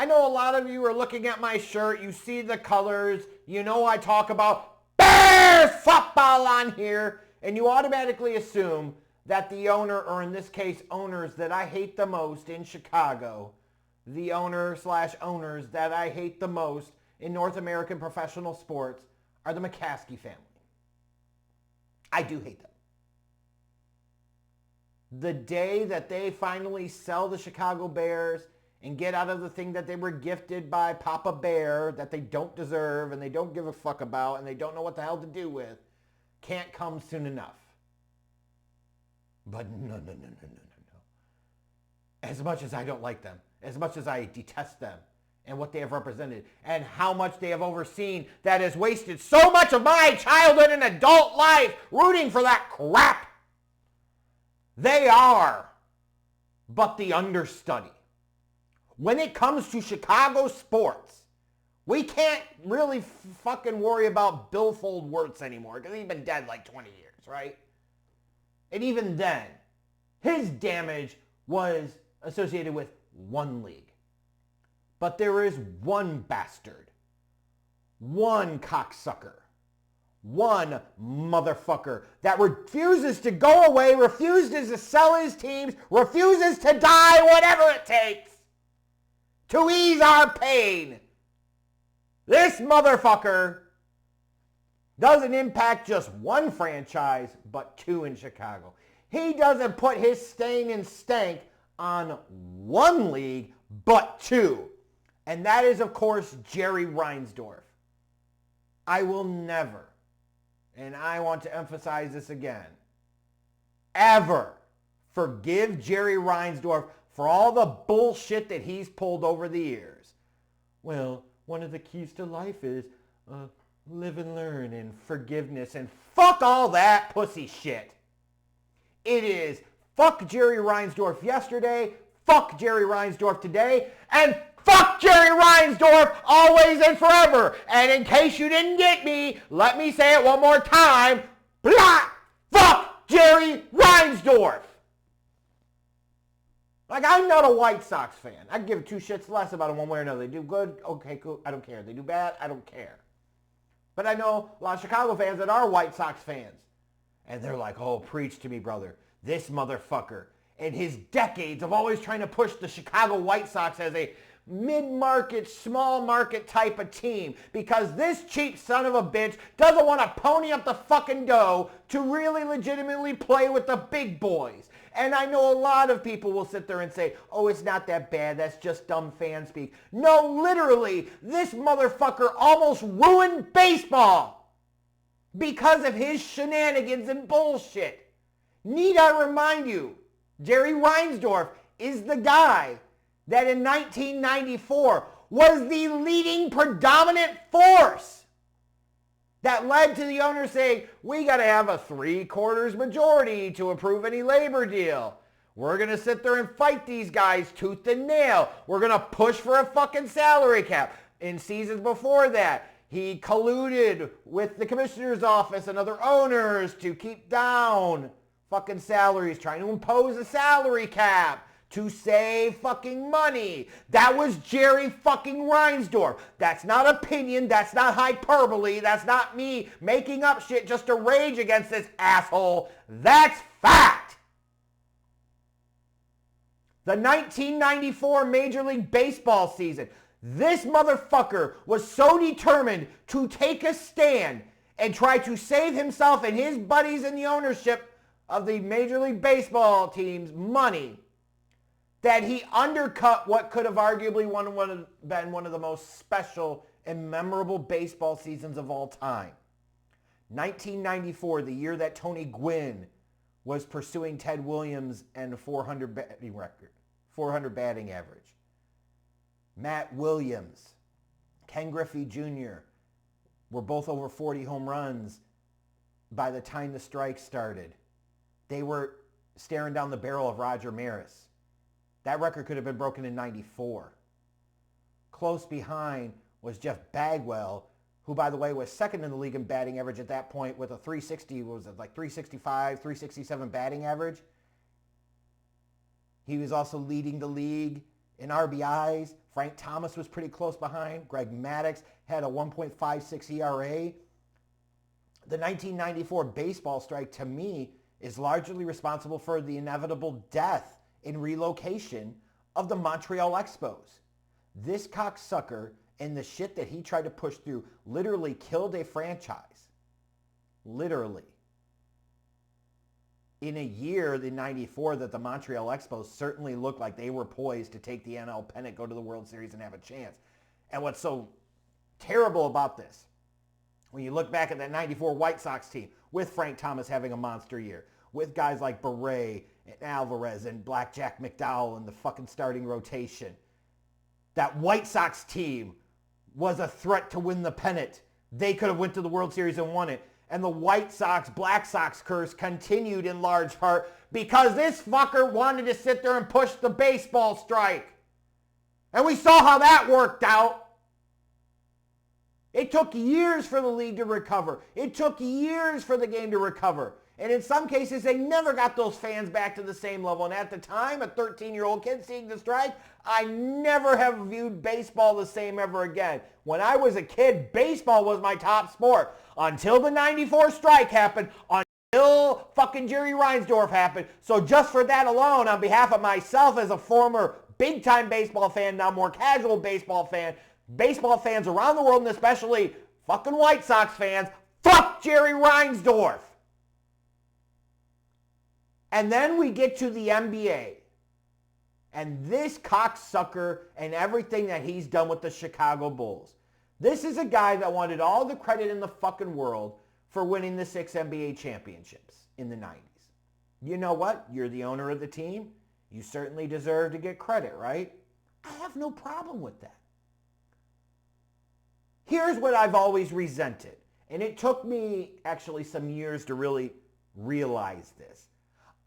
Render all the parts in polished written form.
I know a lot of you are looking at my shirt. You see the colors. You know I talk about Bears football on here. And you automatically assume that the owner, or in this case, owners that I hate the most in Chicago, the owner/owners that I hate the most in North American professional sports are the McCaskey family. I do hate them. The day that they finally sell the Chicago Bears and get out of the thing that they were gifted by Papa Bear that they don't deserve and they don't give a fuck about and they don't know what the hell to do with, can't come soon enough. But no. As much as I don't like them, as much as I detest them and what they have represented and how much they have overseen that has wasted so much of my childhood and adult life rooting for that crap, they are but the understudy. When it comes to Chicago sports, we can't really fucking worry about Billfold Wirtz anymore because he's been dead like 20 years, right? And even then, his damage was associated with one league. But there is one bastard, one cocksucker, one motherfucker that refuses to go away, refuses to sell his teams, refuses to die, whatever it takes, to ease our pain. This motherfucker doesn't impact just one franchise, but two in Chicago. He doesn't put his stain and stank on one league, but two. And that is, of course, Jerry Reinsdorf. I will never, and I want to emphasize this again, ever forgive Jerry Reinsdorf for all the bullshit that he's pulled over the years. Well, one of the keys to life is live and learn and forgiveness and fuck all that pussy shit. It is fuck Jerry Reinsdorf yesterday, fuck Jerry Reinsdorf today, and fuck Jerry Reinsdorf always and forever. And in case you didn't get me, let me say it one more time. Blah! Fuck Jerry Reinsdorf. Like, I'm not a White Sox fan. I give two shits less about them one way or another. They do good, okay, cool, I don't care. They do bad, I don't care. But I know a lot of Chicago fans that are White Sox fans. And they're like, oh, preach to me, brother. This motherfucker and his decades of always trying to push the Chicago White Sox as a mid-market, small-market type of team because this cheap son of a bitch doesn't want to pony up the fucking dough to really legitimately play with the big boys. And I know a lot of people will sit there and say, oh, it's not that bad. That's just dumb fan speak. No, literally, this motherfucker almost ruined baseball because of his shenanigans and bullshit. Need I remind you, Jerry Reinsdorf is the guy that in 1994 was the leading predominant force that led to the owner saying, we got to have a 3/4 majority to approve any labor deal. We're going to sit there and fight these guys tooth and nail. We're going to push for a fucking salary cap. In seasons before that, he colluded with the commissioner's office and other owners to keep down fucking salaries, trying to impose a salary cap to save fucking money. That was Jerry fucking Reinsdorf. That's not opinion. That's not hyperbole. That's not me making up shit just to rage against this asshole. That's fact. The 1994 Major League Baseball season, this motherfucker was so determined to take a stand and try to save himself and his buddies in the ownership of the Major League Baseball team's money that he undercut what could have arguably been one of the most special and memorable baseball seasons of all time. 1994, the year that Tony Gwynn was pursuing Ted Williams and a 400 batting record, 400 batting average. Matt Williams, Ken Griffey Jr. were both over 40 home runs by the time the strike started. They were staring down the barrel of Roger Maris. That record could have been broken in 94. Close behind was Jeff Bagwell, who, by the way, was second in the league in batting average at that point with a 360, what was it, like 365, 367 batting average. He was also leading the league in RBIs, Frank Thomas was pretty close behind. Greg Maddux had a 1.56 ERA. The 1994 baseball strike, to me, is largely responsible for the inevitable death and relocation of the Montreal Expos. This cocksucker and the shit that he tried to push through literally killed a franchise. Literally. In a year, in 94, that the Montreal Expos certainly looked like they were poised to take the NL pennant, go to the World Series, and have a chance. And what's so terrible about this, when you look back at that 94 White Sox team, with Frank Thomas having a monster year, with guys like Beret and Alvarez and Blackjack McDowell in the fucking starting rotation, that White Sox team was a threat to win the pennant. They could have went to the World Series and won it. And the White Sox, Black Sox curse continued in large part because this fucker wanted to sit there and push the baseball strike. And we saw how that worked out. It took years for the league to recover. It took years for the game to recover. And in some cases, they never got those fans back to the same level. And at the time, a 13-year-old kid seeing the strike, I never have viewed baseball the same ever again. When I was a kid, baseball was my top sport. Until the 94 strike happened, until fucking Jerry Reinsdorf happened. So just for that alone, on behalf of myself as a former big-time baseball fan, now more casual baseball fans around the world, and especially fucking White Sox fans, fuck Jerry Reinsdorf. And then we get to the NBA. And this cocksucker and everything that he's done with the Chicago Bulls. This is a guy that wanted all the credit in the fucking world for winning the 6 NBA championships in the 90s. You know what? You're the owner of the team. You certainly deserve to get credit, right? I have no problem with that. Here's what I've always resented. And it took me actually some years to really realize this.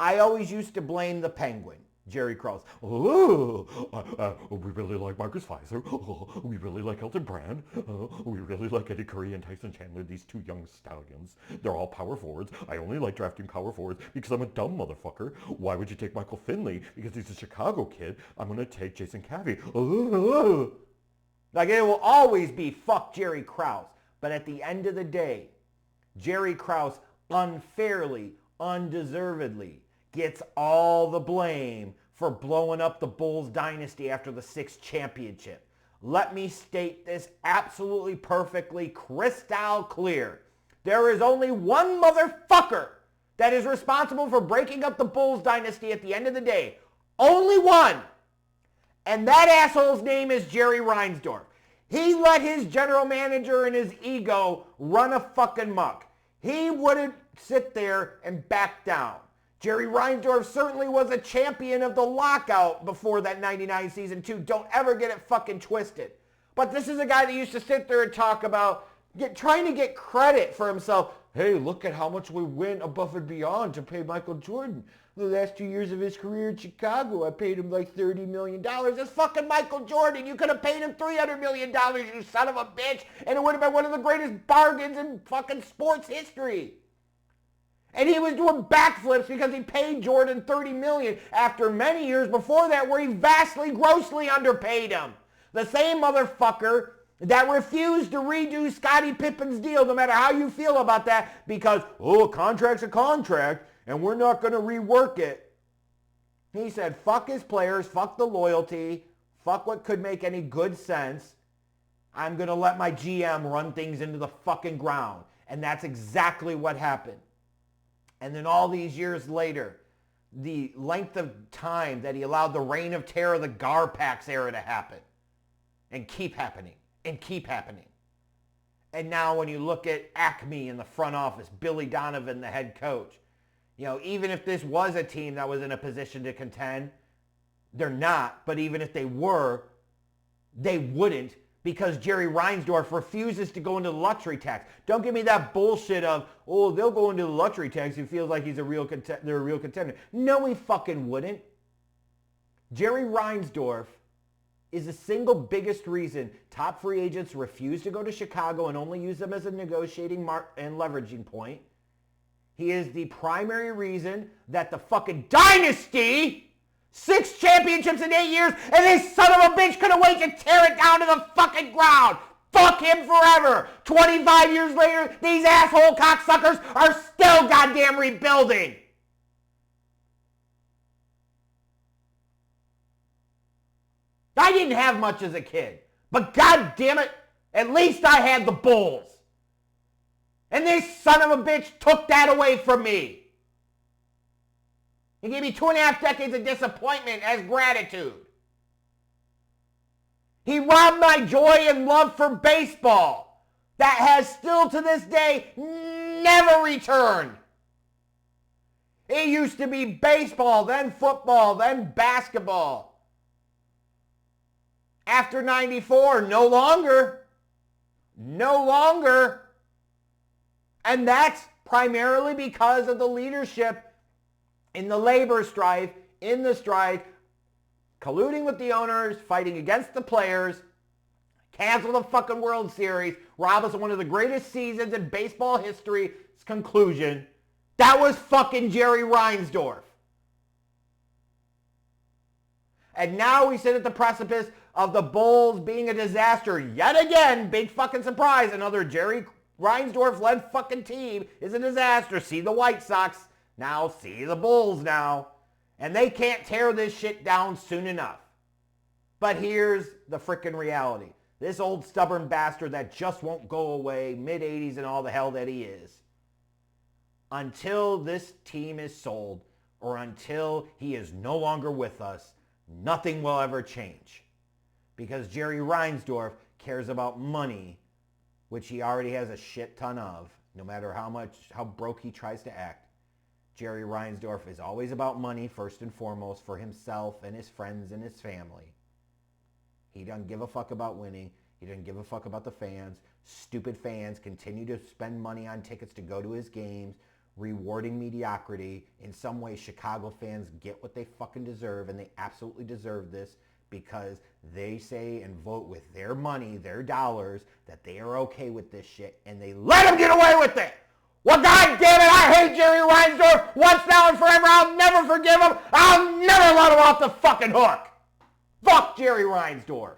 I always used to blame the Penguin, Jerry Krause. Oh, we really like Marcus Fizer. Oh, we really like Elton Brand. We really like Eddie Curry and Tyson Chandler, these two young stallions. They're all power forwards. I only like drafting power forwards because I'm a dumb motherfucker. Why would you take Michael Finley? Because he's a Chicago kid. I'm going to take Jason Cavey. Like, it will always be fuck Jerry Krause. But at the end of the day, Jerry Krause unfairly, undeservedly gets all the blame for blowing up the Bulls dynasty after the 6th championship. Let me state this absolutely perfectly crystal clear. There is only one motherfucker that is responsible for breaking up the Bulls dynasty at the end of the day. Only one. And that asshole's name is Jerry Reinsdorf. He let his general manager and his ego run a fucking muck. He wouldn't sit there and back down. Jerry Reinsdorf certainly was a champion of the lockout before that 99 season too. Don't ever get it fucking twisted. But this is a guy that used to sit there and talk about trying to get credit for himself. Hey, look at how much we went above and beyond to pay Michael Jordan. The last 2 years of his career in Chicago, I paid him like $30 million. That's fucking Michael Jordan. You could have paid him $300 million, you son of a bitch, and it would have been one of the greatest bargains in fucking sports history. And he was doing backflips because he paid Jordan $30 million after many years before that where he vastly, grossly underpaid him. The same motherfucker that refused to redo Scottie Pippen's deal, no matter how you feel about that, because, a contract's a contract, and we're not going to rework it. He said, fuck his players, fuck the loyalty, fuck what could make any good sense. I'm going to let my GM run things into the fucking ground. And that's exactly what happened. And then all these years later, the length of time that he allowed the reign of terror of the Garpax era to happen and keep happening and keep happening. And now when you look at Acme in the front office, Billy Donovan, the head coach, even if this was a team that was in a position to contend, they're not. But even if they were, they wouldn't because Jerry Reinsdorf refuses to go into the luxury tax. Don't give me that bullshit of, they'll go into the luxury tax. He feels like they're a real contender. No, he fucking wouldn't. Jerry Reinsdorf is the single biggest reason top free agents refuse to go to Chicago and only use them as a negotiating and leveraging point. He is the primary reason that the fucking dynasty 6 championships in 8 years, and this son of a bitch couldn't wait to tear it down to the fucking ground. Fuck him forever. 25 years later, these asshole cocksuckers are still goddamn rebuilding. I didn't have much as a kid, but god damn it, at least I had the Bulls. And this son of a bitch took that away from me. He gave me 2.5 decades of disappointment as gratitude. He robbed my joy and love for baseball that has still to this day never returned. It used to be baseball, then football, then basketball. After 94, no longer. No longer. And that's primarily because of the leadership in the labor strife, in the strike, colluding with the owners, fighting against the players, cancel the fucking World Series, rob us of one of the greatest seasons in baseball history's conclusion. That was fucking Jerry Reinsdorf. And now we sit at the precipice of the Bulls being a disaster yet again. Big fucking surprise. Another Jerry Reinsdorf-led fucking team is a disaster. See the White Sox now. See the Bulls now. And they can't tear this shit down soon enough. But here's the frickin' reality. This old stubborn bastard that just won't go away, mid-80s and all the hell that he is. Until this team is sold or until he is no longer with us, nothing will ever change. Because Jerry Reinsdorf cares about money, which he already has a shit ton of, no matter how broke he tries to act. Jerry Reinsdorf is always about money first and foremost for himself and his friends and his family. He doesn't give a fuck about winning. He doesn't give a fuck about the fans. Stupid fans continue to spend money on tickets to go to his games, rewarding mediocrity. In some ways, Chicago fans get what they fucking deserve, and they absolutely deserve this because they say and vote with their money, their dollars, that they are okay with this shit, and they let them get away with it. Well, God damn it, I hate Jerry Reinsdorf once, now, and forever. I'll never forgive him. I'll never let him off the fucking hook. Fuck Jerry Reinsdorf.